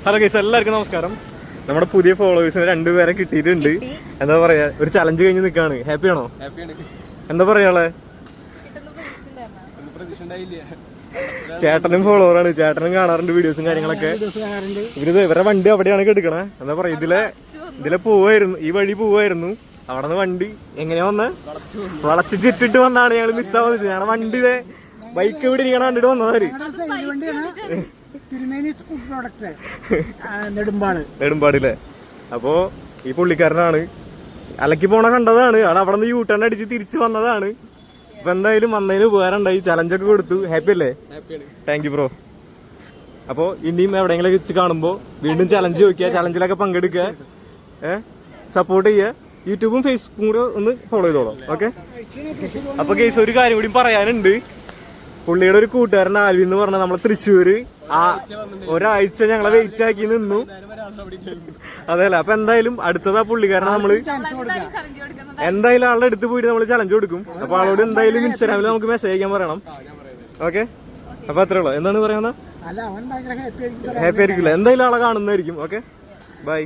Hello guys, എല്ലാവർക്കും നമസ്കാരം. നമ്മുടെ പുതിയ ഫോളോവേഴ്സിന് 2 പേരെ കിട്ടിയിട്ടുണ്ട്. എന്താ പറയാ, ഒരു ചലഞ്ച് കഴിഞ്ഞ് നിൽക്കാണ്. ഹാപ്പിയാണോ? എന്താ പറയാളെ? ചേട്ടനും ഫോളോവറാണ്, ചേട്ടനും കാണാറുണ്ട് വീഡിയോസും കാര്യങ്ങളൊക്കെ. ഇവരുടെ വണ്ടി അവിടെയാണ് കെടുക്കണേ. എന്താ പറയാ, ഇതിലെ പോവായിരുന്നു, ഈ വഴി പോവായിരുന്നു. അവിടെ നിന്ന് വണ്ടി എങ്ങനെയാ വന്ന് വളച്ച് ചുറ്റിട്ട് വന്നാണ് ഞങ്ങൾ മിസ്സാവാന്ന് വെച്ചത്. ഞങ്ങളുടെ വണ്ടിയിലെ ബൈക്ക് ഇവിടെ ഇരിക്കണ കണ്ടിട്ട് വന്നവര് നെടുമ്പാടില്ലേ. അപ്പോ ഈ പുള്ളിക്കാരനാണ് അലക്കി പോണ കണ്ടതാണ്. ആൾ അവിടെ നിന്ന് യൂട്ടേൺ അടിച്ച് തിരിച്ചു വന്നതാണ്. ഇപ്പൊ എന്തായാലും വന്നതിന് ഉപകാരം ഉണ്ടായി. ചലഞ്ചൊക്കെ കൊടുത്തു. ഹാപ്പി അല്ലേ? Thank you bro. അപ്പോ ഇനിയും എവിടെയെങ്കിലും വെച്ച് കാണുമ്പോ വീണ്ടും ചലഞ്ച് ചോദിക്കുക, ചലഞ്ചിലൊക്കെ പങ്കെടുക്കുക, സപ്പോർട്ട് ചെയ്യുക. യൂട്യൂബും ഫേസ്ബുക്കും കൂടെ ഒന്ന് ഫോളോ ചെയ്തോളൂ. ഓക്കെ. അപ്പൊ കേസ് ഒരു കാര്യം കൂടി പറയാനുണ്ട്. പുള്ളിയുടെ ഒരു കൂട്ടുകാരൻ ആൽവി എന്ന് പറഞ്ഞ നമ്മളെ തൃശ്ശൂര് ഒരാഴ്ച ഞങ്ങളെ വെയിറ്റ് ആക്കി നിന്നു. അതെയല്ലേ. അപ്പൊ എന്തായാലും അടുത്തതാ പുള്ളിക്കാരനെ നമ്മള് എന്തായാലും ആളുടെ അടുത്ത് പോയിട്ട് നമ്മള് ചലഞ്ച് കൊടുക്കും. അപ്പൊ ആളോട് എന്തായാലും ഇൻസ്റ്റാഗ്രാമിൽ നമുക്ക് മെസ്സേജ് അയക്കാൻ പറയണം. ഓക്കെ. അപ്പൊ അത്രേ ഉള്ളൂ. എന്താണ് പറയുന്നത്? ഹാപ്പി ആയിരിക്കില്ല. എന്തായാലും ആളെ കാണുന്നതായിരിക്കും. Okay, by.